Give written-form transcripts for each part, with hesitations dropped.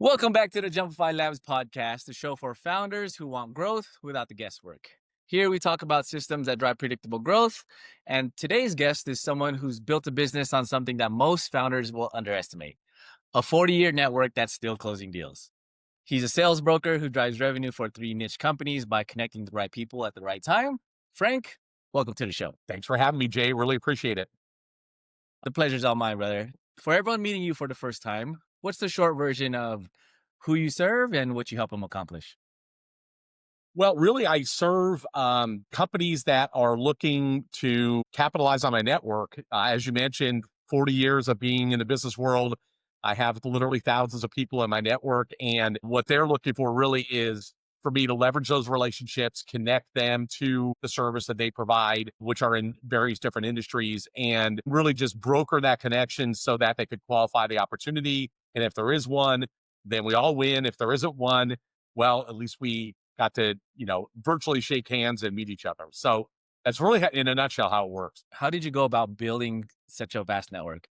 Welcome back to the Jumplify Labs podcast, the show for founders who want growth without the guesswork. Here we talk about systems that drive predictable growth. And today's guest is someone who's built a business on something that most founders will underestimate, a 40-year network that's still closing deals. He's a sales broker who drives revenue for three niche companies by connecting the right people at the right time. Frank, welcome to the show. Thanks for having me, Jay. Really appreciate it. The pleasure's all mine, brother. For everyone meeting you for the first time, what's the short version of who you serve and what you help them accomplish? Well, really, I serve companies that are looking to capitalize on my network. As you mentioned, 40 years of being in the business world. I have literally thousands of people in my network. And what they're looking for really is for me to leverage those relationships, connect them to the service that they provide, which are in various different industries, and really just broker that connection so that they could qualify the opportunity. And if there is one, then we all win. If there isn't one, well, at least we got to, virtually shake hands and meet each other. So that's really in a nutshell how it works. How did you go about building such a vast network?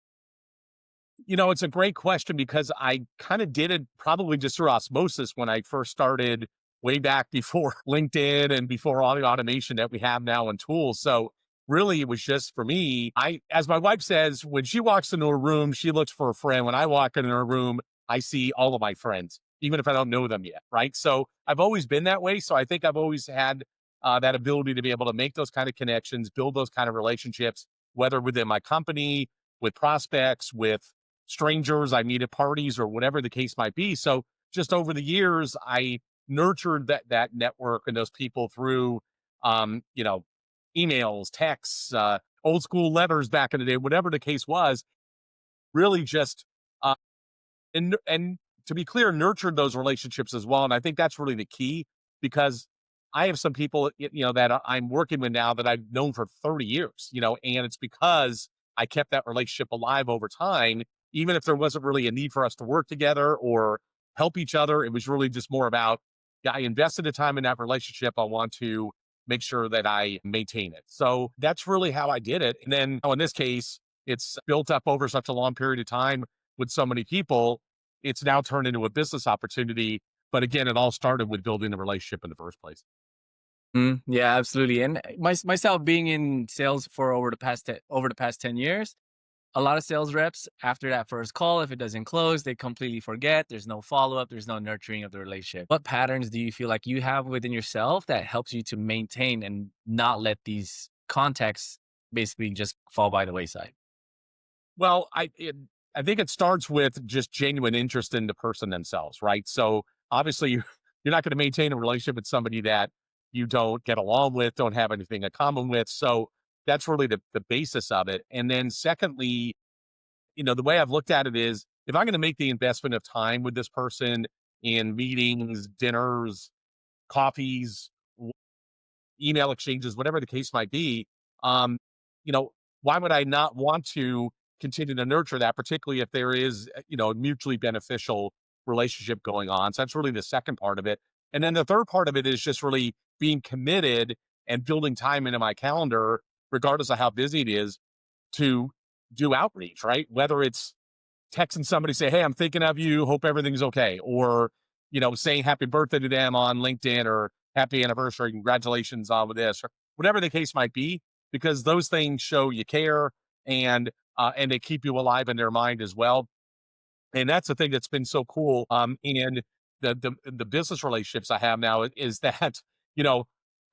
It's a great question because I kind of did it probably just through osmosis when I first started way back before LinkedIn and before all the automation that we have now and tools. So really it was just for me. As my wife says, when she walks into a room, she looks for a friend. When I walk into a room, I see all of my friends, even if I don't know them yet. Right. So I've always been that way. So I think I've always had that ability to be able to make those kind of connections, build those kind of relationships, whether within my company, with prospects, with strangers I meet at parties or whatever the case might be. So just over the years, I nurtured that network and those people through, emails, texts, old school letters back in the day, whatever the case was. Really just uh, and to be clear, nurtured those relationships as well. And I think that's really the key because I have some people, that I'm working with now that I've known for 30 years, and it's because I kept that relationship alive over time, even if there wasn't really a need for us to work together or help each other. It was really just more about, yeah, I invested the time in that relationship. I want to make sure that I maintain it. So that's really how I did it. And then in this case, it's built up over such a long period of time with so many people. It's now turned into a business opportunity. But again, it all started with building a relationship in the first place. Yeah, absolutely. And myself being in sales for over the past 10 years, a lot of sales reps after that first call, if it doesn't close, they completely forget. There's no follow-up, there's no nurturing of the relationship. What patterns do you feel like you have within yourself that helps you to maintain and not let these contacts basically just fall by the wayside? Well, I think it starts with just genuine interest in the person themselves, right? So obviously, you're not going to maintain a relationship with somebody that you don't get along with, don't have anything in common with. So that's really the basis of it. And then secondly, the way I've looked at it is if I'm going to make the investment of time with this person in meetings, dinners, coffees, email exchanges, whatever the case might be, um, you know, why would I not want to continue to nurture that, particularly if there is, a mutually beneficial relationship going on? So that's really the second part of it. And then the third part of it is just really being committed and building time into my calendar, regardless of how busy it is, to do outreach, right? Whether it's texting somebody, say, hey, I'm thinking of you, hope everything's okay. Or, saying happy birthday to them on LinkedIn or happy anniversary, congratulations on with this, or whatever the case might be, because those things show you care and they keep you alive in their mind as well. And that's the thing that's been so cool. And the business relationships I have now is that, you know,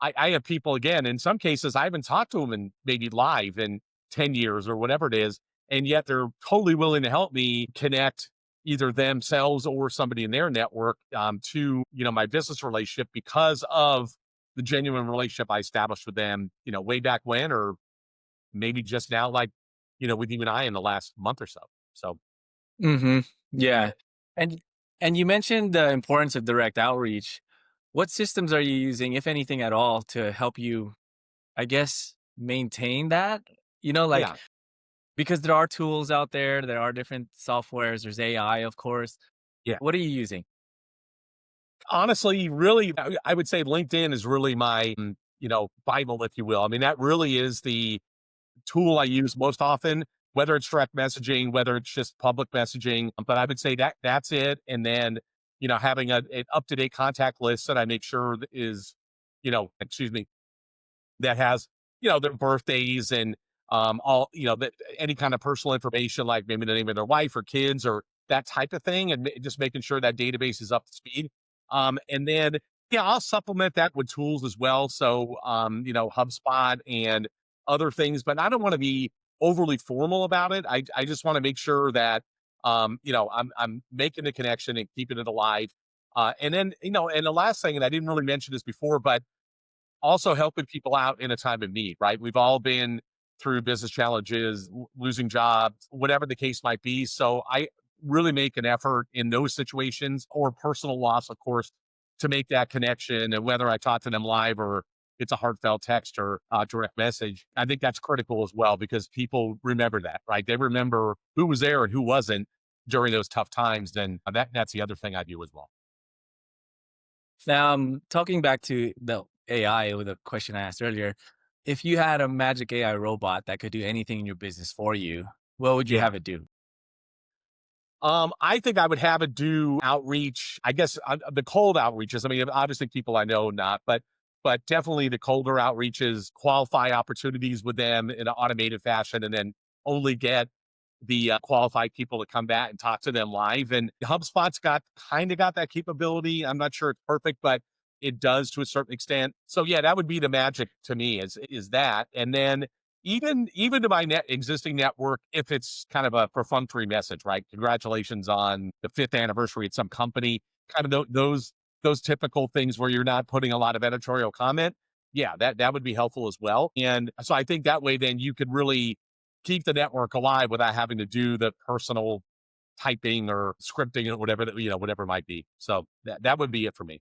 I have people again, in some cases, I haven't talked to them in maybe live in 10 years or whatever it is. And yet they're totally willing to help me connect either themselves or somebody in their network to, my business relationship because of the genuine relationship I established with them, way back when, or maybe just now, like, with you and I in the last month or so. So, hmm Yeah. And and you mentioned the importance of direct outreach. What systems are you using, if anything at all, to help you, I guess, maintain that? Like yeah. because there are tools out there, there are different softwares, there's AI, of course. Yeah. What are you using? Honestly, really, I would say LinkedIn is really my, Bible, if you will. I mean, that really is the tool I use most often. whether it's direct messaging, whether it's just public messaging. But I would say that that's it. And then, having an up to date contact list that I make sure is, excuse me, that has, their birthdays and all, that any kind of personal information, like maybe the name of their wife or kids or that type of thing, and just making sure that database is up to speed. And then, yeah, I'll supplement that with tools as well. So, HubSpot and other things, but I don't want to be overly formal about it. I just want to make sure that, I'm making the connection and keeping it alive. And then, and the last thing, and I didn't really mention this before, but also helping people out in a time of need, right? We've all been through business challenges, losing jobs, whatever the case might be. So I really make an effort in those situations or personal loss, of course, to make that connection. And whether I talk to them live or it's a heartfelt text or direct message, I think that's critical as well because people remember that, right? They remember who was there and who wasn't during those tough times. And that's the other thing I do as well. Now, talking back to the AI with the question I asked earlier, if you had a magic AI robot that could do anything in your business for you, what would you Yeah. have it do? I think I would have it do outreach. I guess the cold outreaches. I mean, obviously people I know not, but definitely the colder outreaches, qualify opportunities with them in an automated fashion, and then only get the qualified people to come back and talk to them live. And HubSpot's got that capability. I'm not sure it's perfect, but it does to a certain extent. So yeah, that would be the magic to me is that. And then even to my existing network, if it's kind of a perfunctory message, right? Congratulations on the fifth anniversary at some company, kind of those typical things where you're not putting a lot of editorial comment. Yeah, that would be helpful as well. And so I think that way, then you could really keep the network alive without having to do the personal typing or scripting or whatever that, whatever it might be. So that would be it for me.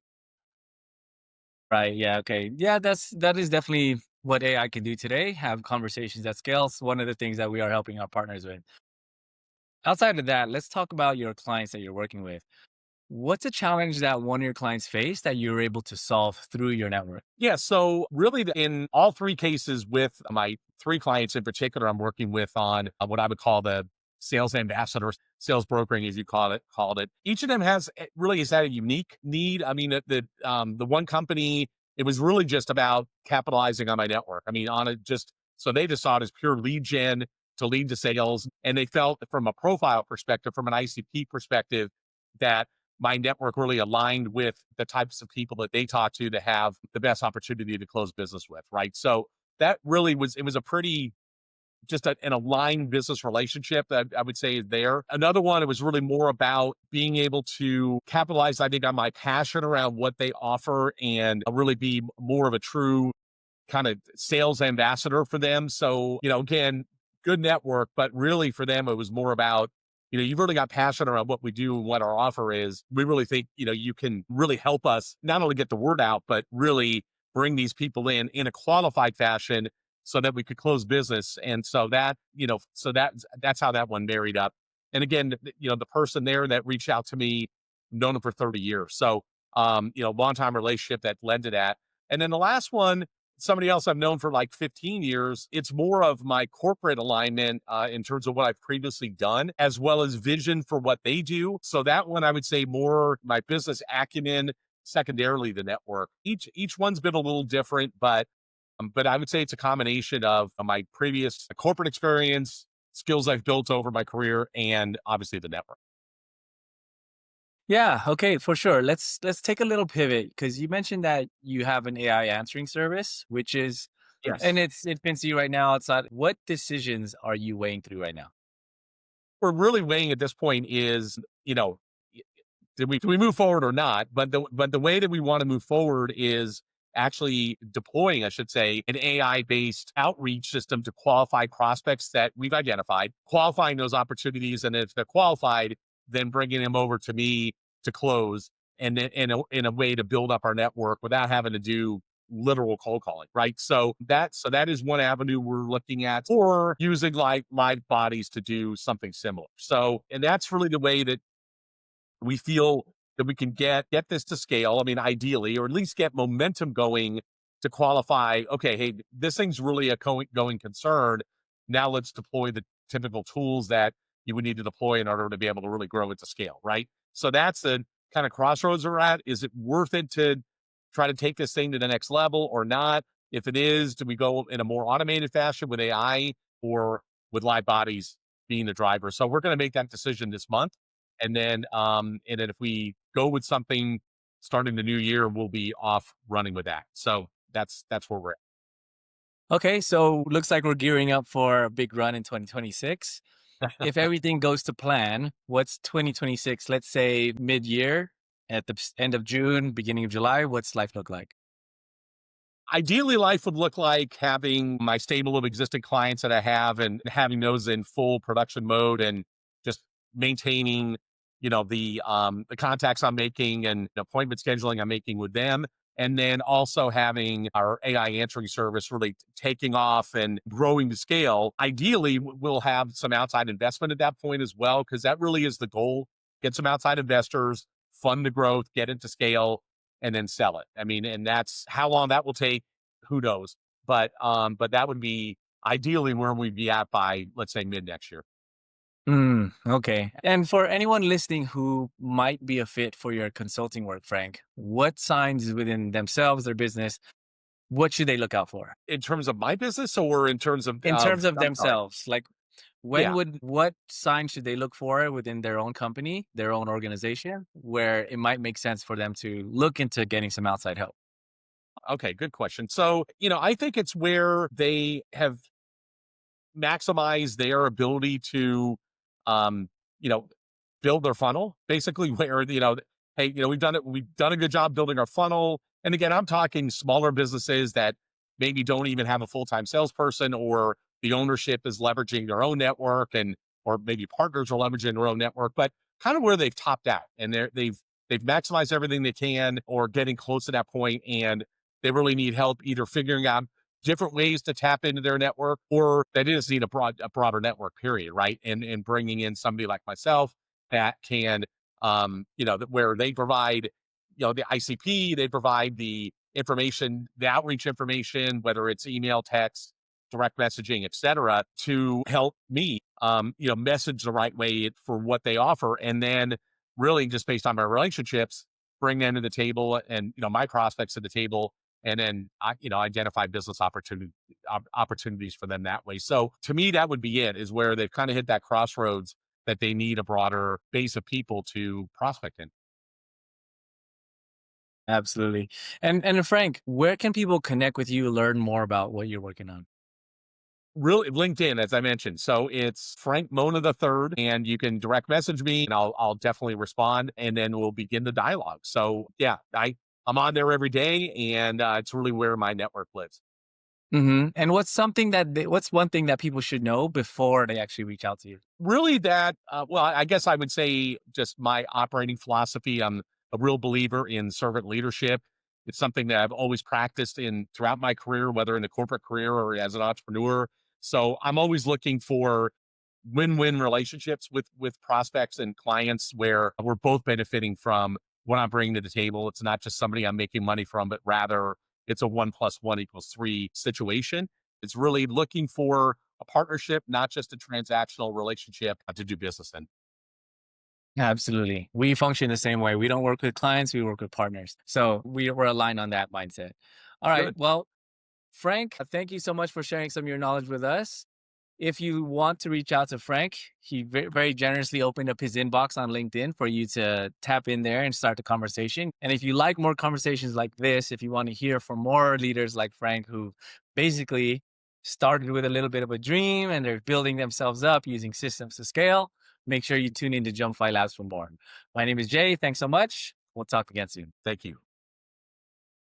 Right. Yeah. Okay. Yeah. That is definitely what AI can do today. Have conversations at scale. It's one of the things that we are helping our partners with. Outside of that, let's talk about your clients that you're working with. What's a challenge that one of your clients face that you're able to solve through your network? Yeah. So really, in all three cases with my three clients in particular, I'm working with on what I would call the sales ambassadors, sales brokering, as you called it. Each of them really has had a unique need. I mean, the one company, it was really just about capitalizing on my network. I mean, on it just so they just saw it as pure lead gen to lead to sales, and they felt from a profile perspective, from an ICP perspective, that my network really aligned with the types of people that they talk to have the best opportunity to close business with, right? So that really was a pretty just an aligned business relationship that I would say is there. Another one, it was really more about being able to capitalize, I think, on my passion around what they offer and really be more of a true kind of sales ambassador for them. So, again, good network, but really for them, it was more about, you've really got passion around what we do and what our offer is. We really think, you can really help us not only get the word out, but really bring these people in a qualified fashion so that we could close business. And so that's how that one married up. And again, the person there that reached out to me, known him for 30 years. So, long time relationship that led to that. And then the last one, somebody else I've known for like 15 years. It's more of my corporate alignment in terms of what I've previously done, as well as vision for what they do. So that one, I would say more my business acumen, secondarily the network. Each one's been a little different, but I would say it's a combination of my previous corporate experience, skills I've built over my career, and obviously the network. Yeah, okay, for sure. Let's take a little pivot because you mentioned that you have an AI answering service, which is and Yes. it's fancy right now outside. What decisions are you weighing through right now? We're really weighing at this point is, do we move forward or not? But the way that we want to move forward is actually deploying, I should say, an AI based outreach system to qualify prospects that we've identified, qualifying those opportunities, and if they're qualified, then bringing them over to me to close, and then in a way to build up our network without having to do literal cold calling, right? So that is one avenue we're looking at, or using like live bodies to do something similar. So, and that's really the way that we feel that we can get this to scale. I mean, ideally, or at least get momentum going to qualify. Okay, hey, this thing's really a going concern. Now let's deploy the typical tools that you would need to deploy in order to be able to really grow it to scale, right? So that's the kind of crossroads we're at. Is it worth it to try to take this thing to the next level or not? If it is, do we go in a more automated fashion with AI or with live bodies being the driver? So we're going to make that decision this month. And then if we go with something starting the new year, we'll be off running with that. So that's where we're at. Okay, so looks like we're gearing up for a big run in 2026. If everything goes to plan, what's 2026? Let's say mid-year, at the end of June, beginning of July, what's life look like? Ideally, life would look like having my stable of existing clients that I have and having those in full production mode and just maintaining, the contacts I'm making and appointment scheduling I'm making with them. And then also having our AI answering service really taking off and growing to scale. Ideally, we'll have some outside investment at that point as well, because that really is the goal. Get some outside investors, fund the growth, get it to scale, and then sell it. I mean, and that's how long that will take, who knows? But that would be ideally where we'd be at by, let's say, mid next year. Okay. And for anyone listening who might be a fit for your consulting work, Frank, what signs within themselves, their business, what should they look out for? In terms of my business or in terms In terms of I'm sorry. themselves, like Yeah. what sign should they look for within their own company, their own organization, where it might make sense for them to look into getting some outside help? Okay. Good question. So, I think it's where they have maximize their ability to, um, you know, build their funnel. Basically, where hey, we've done a good job building our funnel. And again, I'm talking smaller businesses that maybe don't even have a full time salesperson, or the ownership is leveraging their own network, and or maybe partners are leveraging their own network, but kind of where they've topped out and they've maximized everything they can, or getting close to that point, and they really need help either figuring out different ways to tap into their network, or they just need a broader network, period, right? And bringing in somebody like myself that can, where they provide, the ICP, they provide the information, the outreach information, whether it's email, text, direct messaging, et cetera, to help me, message the right way for what they offer. And then really just based on my relationships, bring them to the table and, my prospects to the table, and then identify business opportunities for them that way. So to me, that would be it, is where they've kind of hit that crossroads that they need a broader base of people to prospect in. Absolutely. And Frank, where can people connect with you, learn more about what you're working on? Really, LinkedIn, as I mentioned. So it's Frank Mona the third, and you can direct message me, and I'll definitely respond, and then we'll begin the dialogue. So yeah, I'm on there every day, and it's really where my network lives. And what's one thing that people should know before they actually reach out to you? Really, well, I guess I would say just my operating philosophy. I'm a real believer in servant leadership. It's something that I've always practiced in throughout my career, whether in a corporate career or as an entrepreneur. So I'm always looking for win-win relationships with prospects and clients, where we're both benefiting from what I'm bringing to the table. It's not just somebody I'm making money from, but rather it's a 1 + 1 = 3 situation. It's really looking for a partnership, not just a transactional relationship to do business in. Absolutely. We function the same way. We don't work with clients, we work with partners. So we're aligned on that mindset. All right. Good. Well, Frank, thank you so much for sharing some of your knowledge with us. If you want to reach out to Frank, he very generously opened up his inbox on LinkedIn for you to tap in there and start the conversation. And if you like more conversations like this, if you want to hear from more leaders like Frank, who basically started with a little bit of a dream and they're building themselves up using systems to scale, make sure you tune in to Jump Labs for more. My name is Jay. Thanks so much. We'll talk again soon. Thank you.